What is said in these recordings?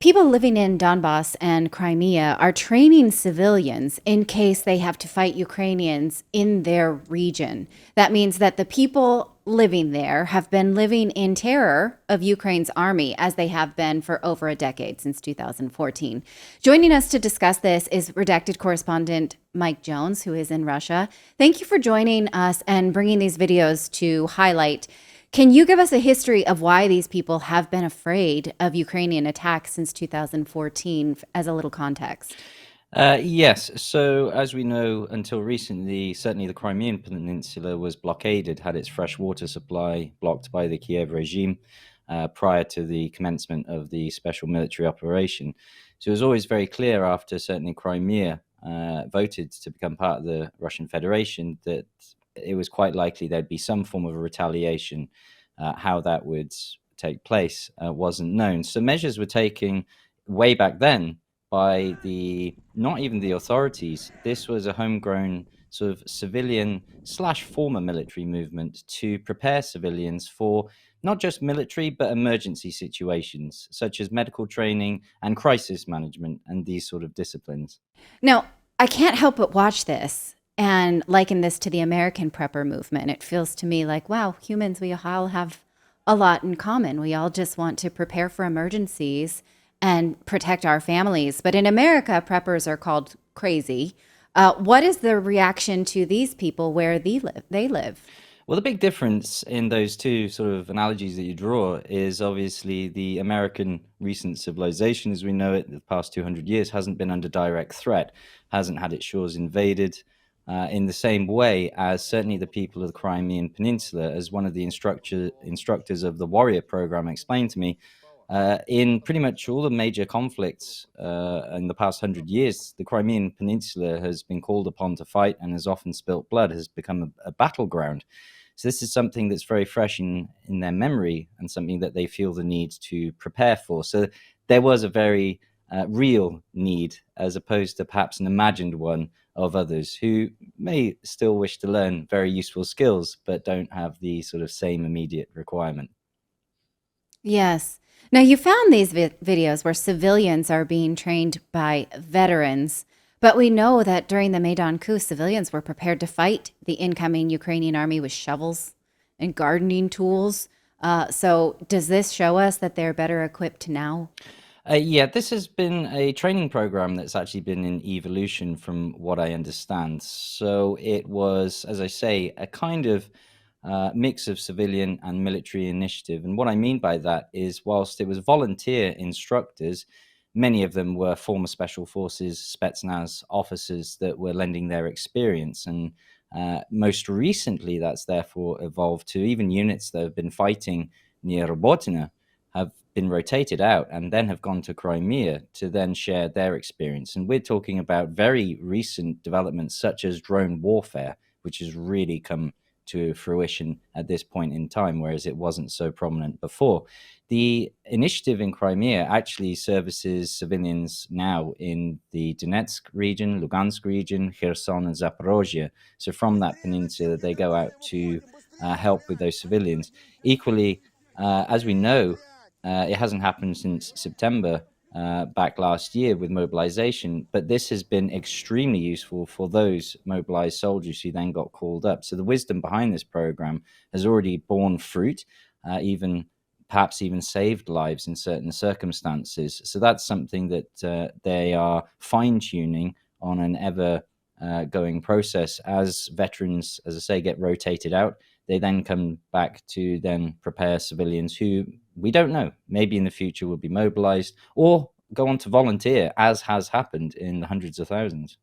People living in Donbass and Crimea are training civilians in case they have to fight Ukrainians in their region. That means that the people living there have been living in terror of Ukraine's army as they have been for over a decade, since 2014. Joining us to discuss this is redacted correspondent Mike Jones, who is in Russia. Thank you for joining us and bringing these videos to highlight. Can you give us a history of why these people have been afraid of Ukrainian attacks since 2014 as a little context? Yes. So, as we know, until recently, certainly the Crimean Peninsula was blockaded, had its fresh water supply blocked by the Kiev regime prior to the commencement of the special military operation. So, it was always very clear after certainly Crimea voted to become part of the Russian Federation that it was quite likely there'd be some form of a retaliation. How that would take place wasn't known. So, measures were taken way back then by the not even the authorities. This was a homegrown sort of civilian slash former military movement to prepare civilians for not just military but emergency situations such as medical training and crisis management and these sort of disciplines. Now, I can't help but watch this and liken this to the American prepper movement. It feels to me like, wow, humans, we all have a lot in common. We all just want to prepare for emergencies and protect our families. But in America, preppers are called crazy. What is the reaction to these people where they live? Well, the big difference in those two sort of analogies that you draw is obviously the American recent civilization, as we know it, the past 200 years, hasn't been under direct threat, hasn't had its shores invaded in the same way as certainly the people of the Crimean Peninsula, as one of the instructors of the Warrior program explained to me. In pretty much all the major conflicts in the past 100 years, the Crimean Peninsula has been called upon to fight and has often spilt blood, has become a battleground. So this is something that's very fresh in their memory and something that they feel the need to prepare for. So there was a very real need, as opposed to perhaps an imagined one of others who may still wish to learn very useful skills, but don't have the sort of same immediate requirement. Yes. Now, you found these videos where civilians are being trained by veterans, but we know that during the Maidan coup, civilians were prepared to fight the incoming Ukrainian army with shovels and gardening tools. So, does this show us that they're better equipped now? Yeah, this has been a training program that's actually been in evolution from what I understand. So it was, as I say, a kind of mix of civilian and military initiative. And what I mean by that is, whilst it was volunteer instructors, many of them were former special forces, Spetsnaz officers that were lending their experience. And most recently, that's therefore evolved to even units that have been fighting near Robotina have been rotated out and then have gone to Crimea to then share their experience. And we're talking about very recent developments such as drone warfare, which has really come to fruition at this point in time, whereas it wasn't so prominent before. The initiative in Crimea actually services civilians now in the Donetsk region, Lugansk region, Kherson, and Zaporozhye. So from that peninsula, they go out to help with those civilians. Equally, as we know, it hasn't happened since September back last year with mobilization, but this has been extremely useful for those mobilized soldiers who then got called up. So the wisdom behind this program has already borne fruit, even perhaps even saved lives in certain circumstances. So that's something that they are fine tuning on an ever going process as veterans, as I say, get rotated out. They then come back to then prepare civilians who we don't know, maybe in the future will be mobilized or go on to volunteer, as has happened in the hundreds of thousands.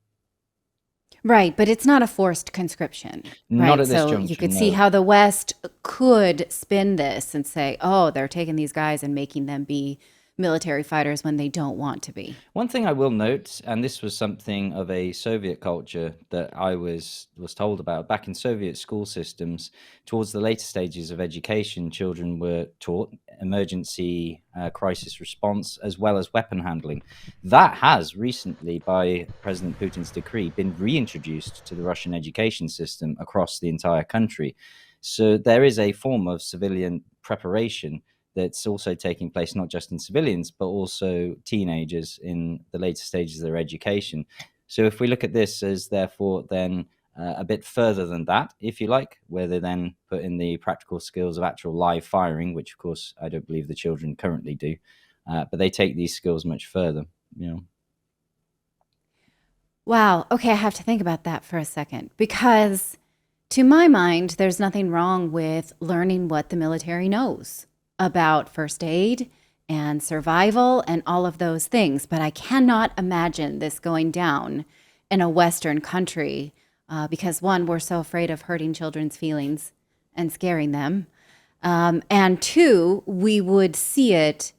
Right, but it's not a forced conscription, Not right? at this So you juncture, could see no. how the West could spin this and say, oh, they're taking these guys and making them be military fighters when they don't want to be. One thing I will note, and this was something of a Soviet culture that I was told about back in Soviet school systems, towards the later stages of education, children were taught emergency crisis response as well as weapon handling. That has recently, by President Putin's decree, been reintroduced to the Russian education system across the entire country. So there is a form of civilian preparation that's also taking place not just in civilians, but also teenagers in the later stages of their education. So if we look at this as therefore then a bit further than that, if you like, where they then put in the practical skills of actual live firing, which of course I don't believe the children currently do, but they take these skills much further, you know. Wow. Okay, I have to think about that for a second because, to my mind, there's nothing wrong with learning what the military knows about first aid and survival and all of those things. But I cannot imagine this going down in a Western country because, one, we're so afraid of hurting children's feelings and scaring them. And two, we would see it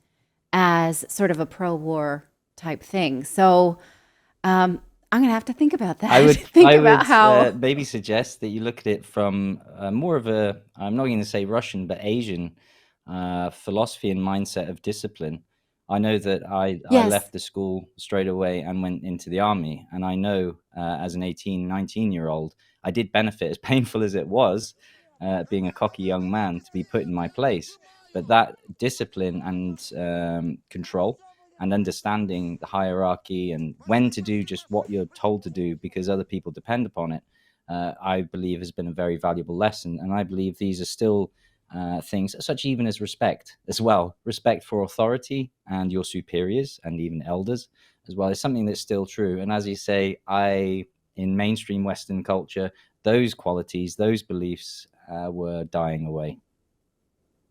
as sort of a pro-war type thing. So, I'm gonna have to think about that. I would, think I about would how. maybe suggest that you look at it from more of a, I'm not going to say Russian, but Asian philosophy and mindset of discipline. I know that I Yes. left the school straight away and went into the army. And I know as an 18, 19-year-old, I did benefit, as painful as it was, being a cocky young man, to be put in my place. But that discipline and control and understanding the hierarchy and when to do just what you're told to do because other people depend upon it, I believe has been a very valuable lesson. And I believe these are still things such even as respect as well. Respect for authority and your superiors and even elders as well is something that's still true. And as you say, in mainstream Western culture, those qualities, those beliefs were dying away.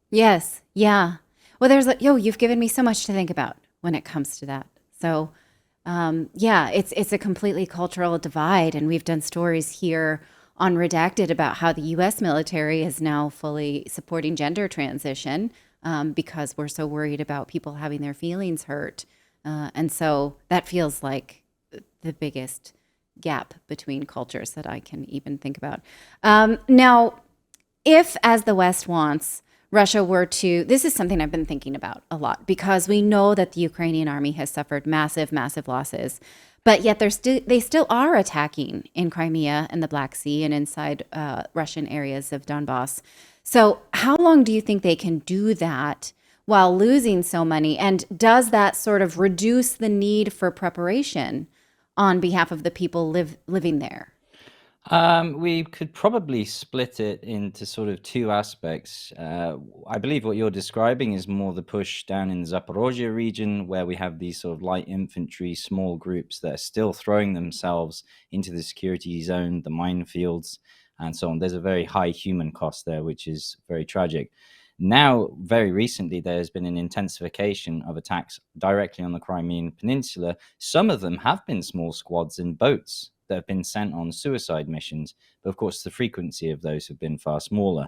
Yes. Yeah. Well, you've given me so much to think about when it comes to that. So, yeah, it's a completely cultural divide, and we've done stories here on Redacted about how the U.S. military is now fully supporting gender transition because we're so worried about people having their feelings hurt, and so that feels like the biggest gap between cultures that I can even think about. Now, if, as the West wants, Russia were to, this is something I've been thinking about a lot because we know that the Ukrainian army has suffered massive, massive losses, but yet they still are attacking in Crimea and the Black Sea and inside Russian areas of Donbass. So, how long do you think they can do that while losing so many? And does that sort of reduce the need for preparation on behalf of the people living there? We could probably split it into sort of two aspects. I believe what you're describing is more the push down in the Zaporozhye region, where we have these sort of light infantry, small groups that are still throwing themselves into the security zone, the minefields, and so on. There's a very high human cost there, which is very tragic. Now, very recently, there's been an intensification of attacks directly on the Crimean Peninsula. Some of them have been small squads in boats that have been sent on suicide missions. But of course, the frequency of those have been far smaller.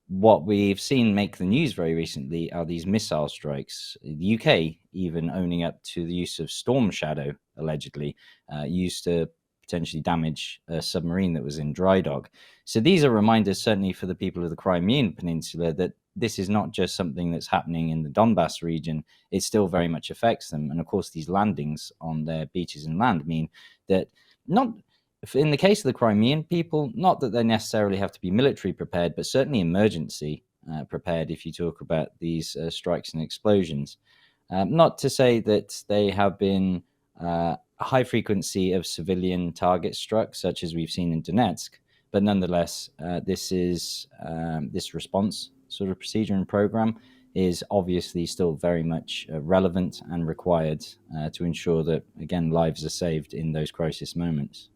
What we've seen make the news very recently are these missile strikes. The UK even owning up to the use of Storm Shadow, allegedly, used to potentially damage a submarine that was in dry dock. So these are reminders, certainly for the people of the Crimean Peninsula, that this is not just something that's happening in the Donbass region. It still very much affects them. And of course, these landings on their beaches and land mean that not in the case of the Crimean people, not that they necessarily have to be military prepared, but certainly emergency prepared if you talk about these strikes and explosions. Not to say that they have been a high frequency of civilian targets struck, such as we've seen in Donetsk, but nonetheless, this response sort of procedure and program is obviously still very much relevant and required to ensure that, again, lives are saved in those crisis moments.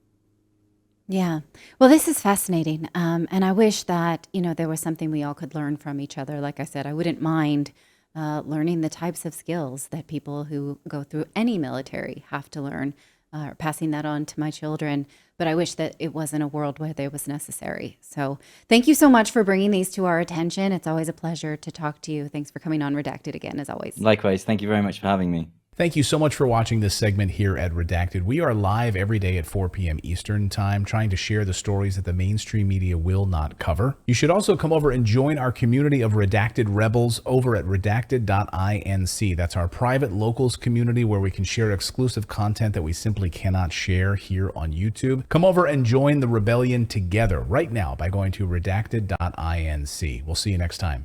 Yeah. Well, this is fascinating. And I wish that, there was something we all could learn from each other. Like I said, I wouldn't mind learning the types of skills that people who go through any military have to learn, or passing that on to my children. But I wish that it wasn't a world where they was necessary. So thank you so much for bringing these to our attention. It's always a pleasure to talk to you. Thanks for coming on Redacted again, as always. Likewise. Thank you very much for having me. Thank you so much for watching this segment here at Redacted. We are live every day at 4 p.m. Eastern Time, trying to share the stories that the mainstream media will not cover. You should also come over and join our community of Redacted Rebels over at redacted.inc. That's our private locals community where we can share exclusive content that we simply cannot share here on YouTube. Come over and join the rebellion together right now by going to redacted.inc. We'll see you next time.